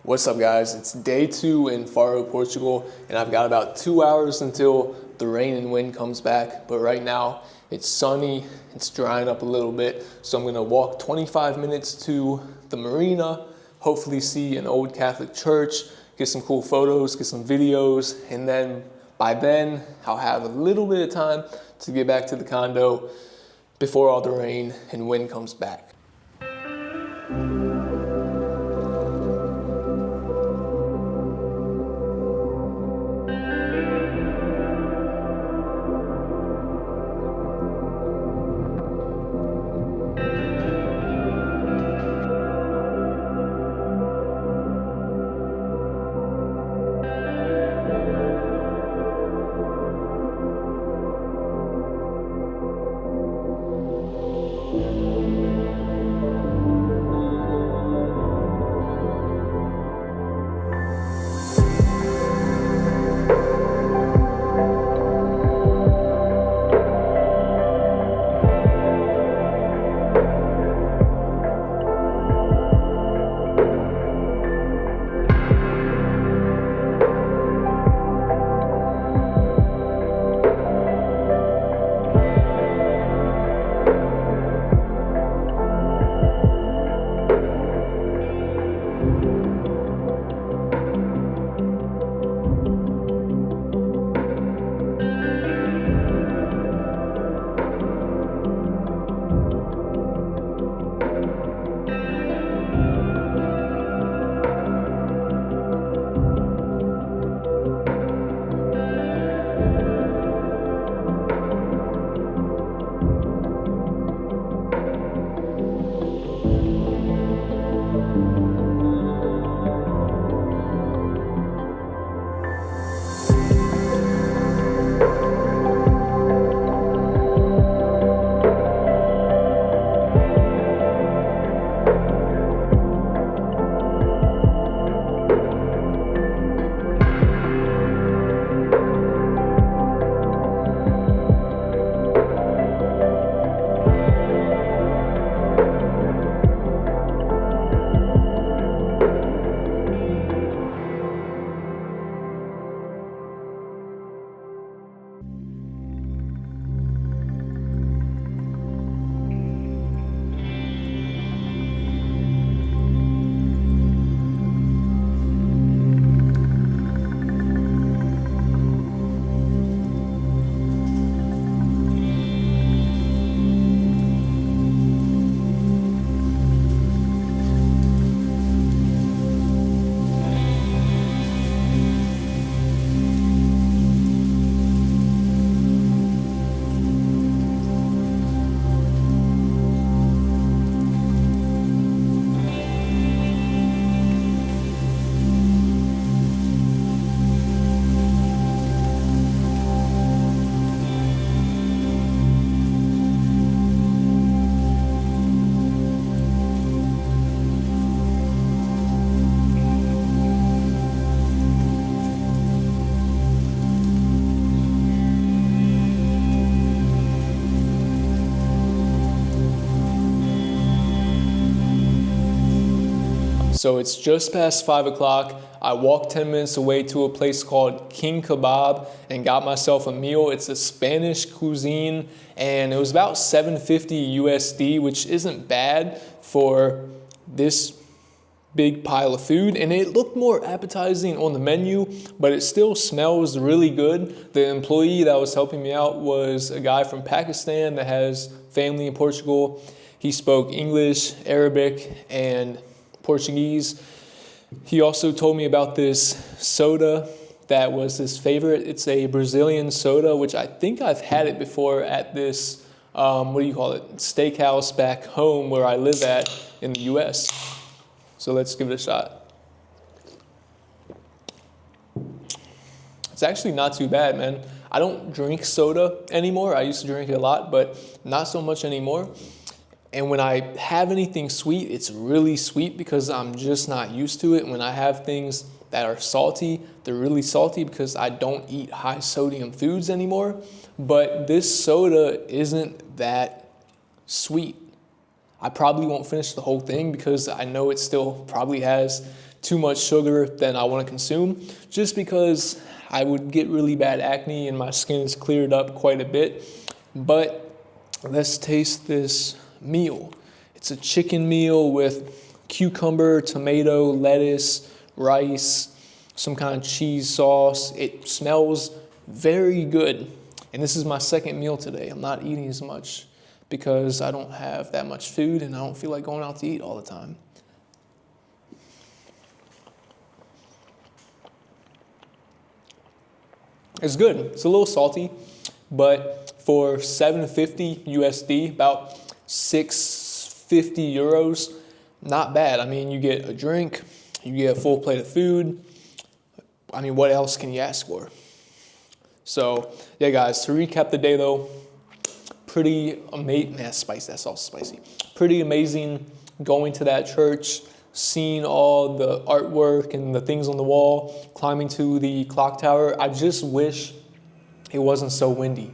What's up, guys? It's day 2 in Faro, Portugal, and I've got about 2 hours until the rain and wind comes back. But right now it's sunny, it's drying up a little bit, so I'm gonna walk 25 minutes to the marina, hopefully see an old Catholic church, get some cool photos, get some videos, and then by then I'll have a little bit of time to get back to the condo before all the rain and wind comes back. So it's just past 5 o'clock. I walked 10 minutes away to a place called King Kebab and got myself a meal. It's a Spanish cuisine and it was about $7.50 USD, which isn't bad for this big pile of food. And it looked more appetizing on the menu, but it still smells really good. The employee that was helping me out was a guy from Pakistan that has family in Portugal. He spoke English, Arabic, and Portuguese. He also told me about this soda that was his favorite. It's a Brazilian soda, which I think I've had it before at this, steakhouse back home where I live at in the US. So let's give it a shot. It's actually not too bad, man. I don't drink soda anymore. I used to drink it a lot, but not so much anymore. And when I have anything sweet, it's really sweet because I'm just not used to it. When I have things that are salty, they're really salty because I don't eat high sodium foods anymore. But this soda isn't that sweet. I probably won't finish the whole thing because I know it still probably has too much sugar than I want to consume, just because I would get really bad acne and my skin is cleared up quite a bit. But let's taste this meal. It's a chicken meal with cucumber, tomato, lettuce, rice, some kind of cheese sauce. It smells very good. And this is my second meal today. I'm not eating as much because I don't have that much food and I don't feel like going out to eat all the time. It's good. It's a little salty, but for $7.50 USD, about 650 euros, not bad. I mean, you get a drink, you get a full plate of food. I mean, what else can you ask for? So, yeah, guys, to recap the day though, pretty amazing. That's spicy. That's also spicy. Pretty amazing going to that church, seeing all the artwork and the things on the wall, climbing to the clock tower. I just wish it wasn't so windy.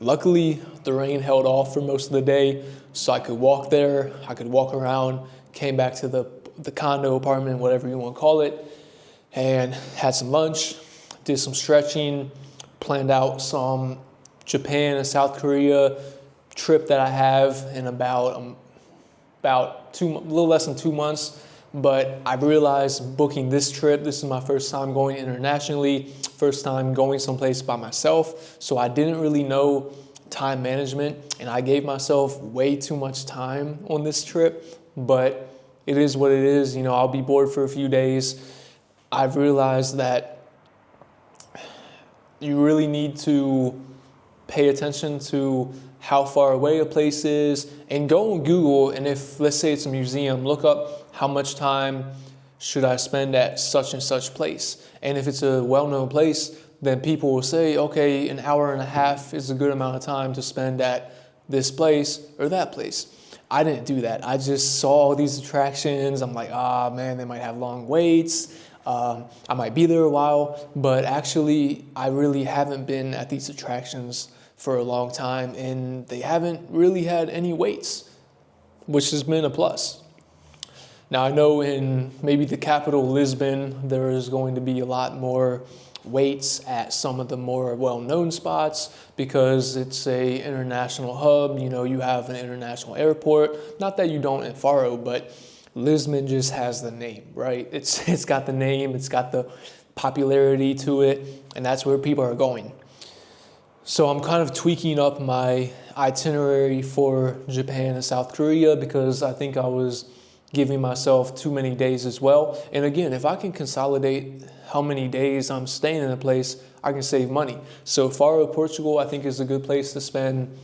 Luckily, the rain held off for most of the day, so I could walk there, I could walk around, came back to the condo, apartment, whatever you want to call it, and had some lunch, did some stretching, planned out some Japan and South Korea trip that I have in about a little less than 2 months. But I realized booking this trip, this is my first time going internationally, first time going someplace by myself. So I didn't really know time management and I gave myself way too much time on this trip, but it is what it is. You know, I'll be bored for a few days. I've realized that you really need to pay attention to how far away a place is and go on Google. And if, let's say it's a museum, look up how much time should I spend at such and such place. And if it's a well-known place, then people will say, okay, an hour and a half is a good amount of time to spend at this place or that place. I didn't do that. I just saw all these attractions. I'm like, man, they might have long waits. I might be there a while, but actually I really haven't been at these attractions for a long time and they haven't really had any waits, which has been a plus. Now I know in maybe the capital, Lisbon, there is going to be a lot more waits at some of the more well-known spots because it's a international hub. You know, you have an international airport. Not that you don't in Faro, but Lisbon just has the name, right? It's got the name, it's got the popularity to it, and that's where people are going. So I'm kind of tweaking up my itinerary for Japan and South Korea because I think I was giving myself too many days as well. And again, if I can consolidate how many days I'm staying in a place, I can save money. So Faro, Portugal, I think is a good place to spend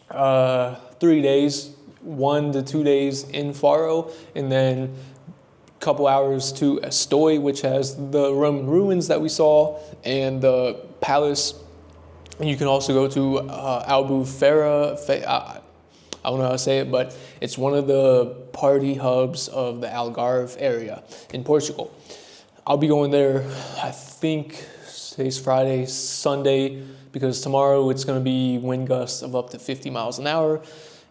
3 days, 1 to 2 days in Faro, and then a couple hours to Estoy, which has the Roman ruins that we saw and the palace. And you can also go to Albufeira. I don't know how to say it, but it's one of the party hubs of the Algarve area in Portugal. I'll be going there, I think today's Friday, Sunday, because tomorrow it's going to be wind gusts of up to 50 miles an hour.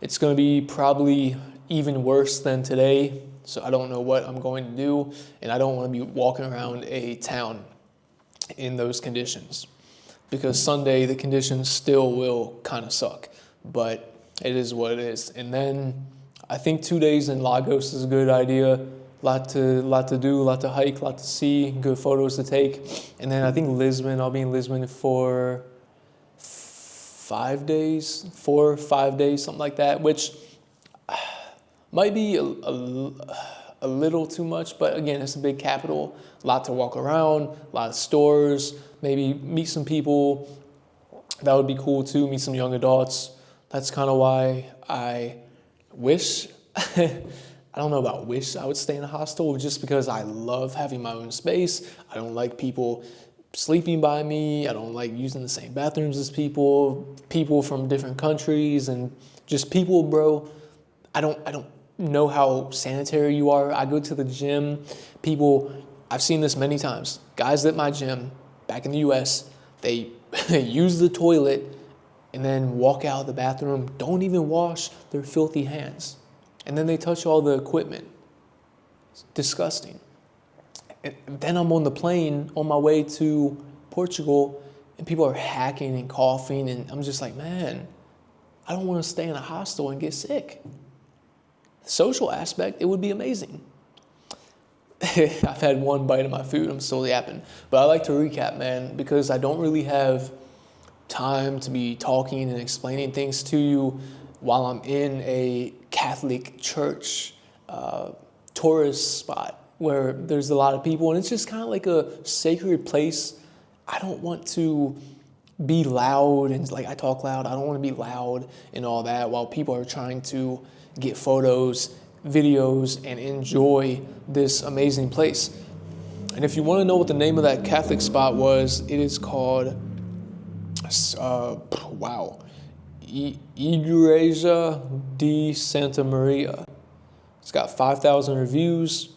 It's going to be probably even worse than today, so I don't know what I'm going to do, and I don't want to be walking around a town in those conditions, because Sunday the conditions still will kind of suck, but it is what it is. And then I think 2 days in Lagos is a good idea. Lot to do, lot to hike, lot to see, good photos to take. And then I think Lisbon, I'll be in Lisbon for 5 days, 4 or 5 days, something like that, which might be a little too much, but again, it's a big capital, a lot to walk around, a lot of stores, maybe meet some people. That would be cool too, meet some young adults. That's kind of why I wish, I don't know about wish I would stay in a hostel, just because I love having my own space. I don't like people sleeping by me. I don't like using the same bathrooms as people from different countries, and just people, bro. I don't know how sanitary you are. I go to the gym. People, I've seen this many times. Guys at my gym back in the US, they use the toilet and then walk out of the bathroom, don't even wash their filthy hands. And then they touch all the equipment. It's disgusting. And then I'm on the plane on my way to Portugal, and people are hacking and coughing, and I'm just like, man, I don't want to stay in a hostel and get sick. The social aspect, it would be amazing. I've had one bite of my food, I'm still yapping. But I like to recap, man, because I don't really have time to be talking and explaining things to you while I'm in a Catholic church tourist spot where there's a lot of people, and it's just kind of like a sacred place. I don't want to be loud, and like I talk loud. I don't want to be loud and all that while people are trying to get photos, videos, and enjoy this amazing place. And if you want to know what the name of that Catholic spot was, it is called, Igreja de Santa Maria. It's got 5,000 reviews.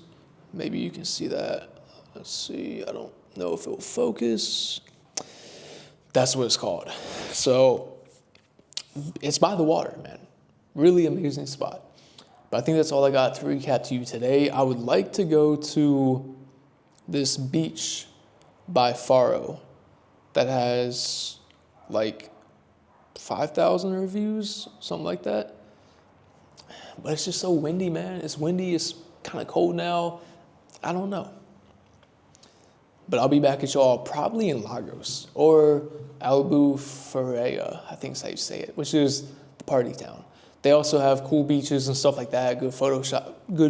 Maybe you can see that. Let's see. I don't know if it will focus. That's what it's called. So it's by the water, man. Really amazing spot. But I think that's all I got to recap to you today. I would like to go to this beach by Faro that has like 5,000 reviews, something like that. But it's just so windy, man. It's windy. It's kind of cold now. I don't know. But I'll be back at y'all probably in Lagos or Albufeira, I think is how you say it, which is the party town. They also have cool beaches and stuff like that, good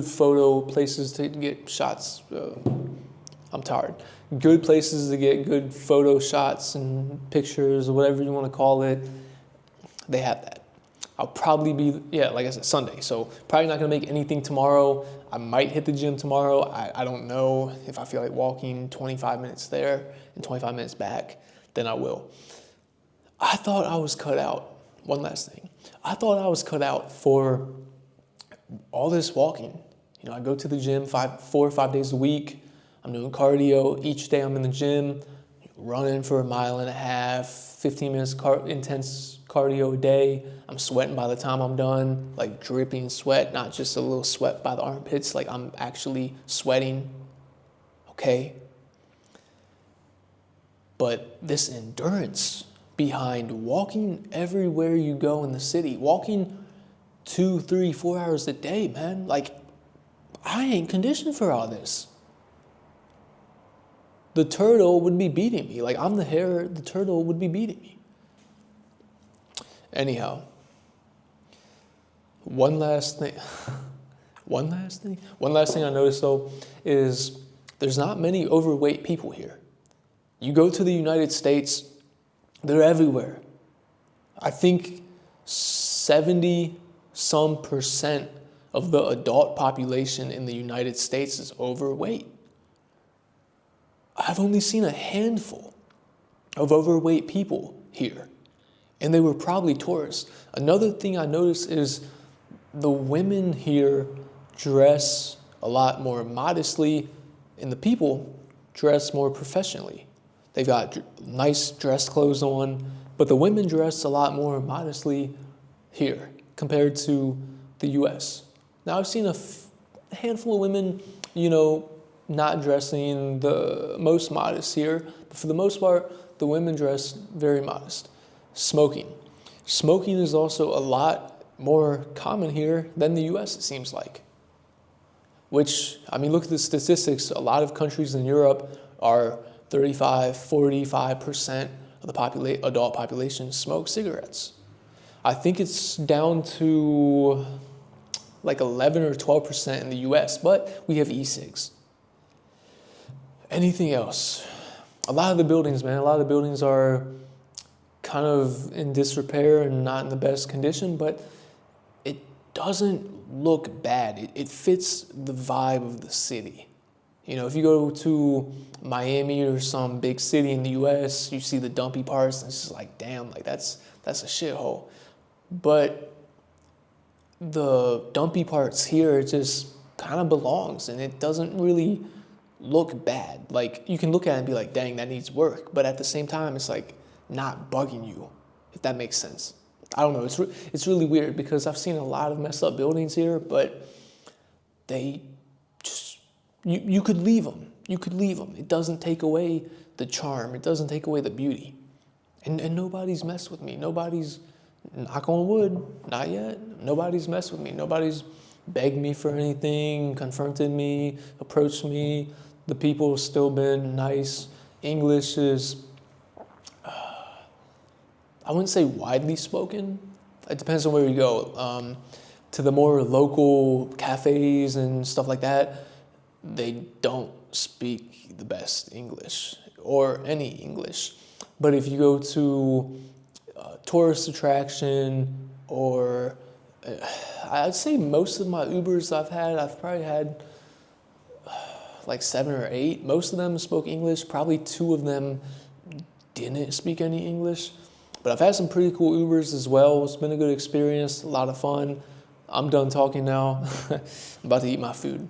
photo places to get shots. I'm tired. Good places to get good photo shots and pictures or whatever you want to call it. They have that. I'll probably be, like I said, Sunday. So probably not going to make anything tomorrow. I might hit the gym tomorrow. I don't know if I feel like walking 25 minutes there and 25 minutes back, then I will. I thought I was cut out. One last thing. I thought I was cut out for all this walking. You know, I go to the gym 4 or 5 days a week. I'm doing cardio. Each day I'm in the gym, running for 1.5 miles, 15 minutes intense cardio a day. I'm sweating by the time I'm done, like dripping sweat, not just a little sweat by the armpits, like I'm actually sweating, okay? But this endurance behind walking everywhere you go in the city, walking 2, 3, 4 hours a day, man, like I ain't conditioned for all this. The turtle would be beating me. Like I'm the hare, the turtle would be beating me. Anyhow, one last thing I noticed though is there's not many overweight people here. You go to the United States, they're everywhere. I think 70% of the adult population in the United States is overweight. I've only seen a handful of overweight people here, and they were probably tourists. Another thing I noticed is the women here dress a lot more modestly, and the people dress more professionally. They've got nice dress clothes on, but the women dress a lot more modestly here compared to the US. Now, I've seen a handful of women, not dressing the most modest here, but for the most part, the women dress very modest. Smoking. Smoking is also a lot more common here than the US, it seems like. Which, look at the statistics. A lot of countries in Europe are 45% of the adult population smoke cigarettes. I think it's down to like 11 or 12% in the US, but we have e-cigs. Anything else? A lot of the buildings are kind of in disrepair and not in the best condition, but it doesn't look bad. It fits the vibe of the city. If you go to Miami or some big city in the US, you see the dumpy parts, and it's just like, damn, like that's a shithole. But the dumpy parts here, it just kind of belongs, and it doesn't really look bad. Like, you can look at it and be like, dang, that needs work. But at the same time, it's like not bugging you, if that makes sense. I don't know. It's really weird because I've seen a lot of messed up buildings here, but they just you could leave them. You could leave them. It doesn't take away the charm. It doesn't take away the beauty. And nobody's messed with me. Nobody's, knock on wood, not yet. Nobody's messed with me. Nobody's begged me for anything, confronted me, approached me. The people have still been nice. English is, I wouldn't say widely spoken. It depends on where you go. To the more local cafes and stuff like that, they don't speak the best English or any English. But if you go to a tourist attraction or I'd say most of my Ubers I've probably had like 7 or 8. Most of them spoke English. Probably 2 of them didn't speak any English. But I've had some pretty cool Ubers as well. It's been a good experience, a lot of fun. I'm done talking now. I'm about to eat my food.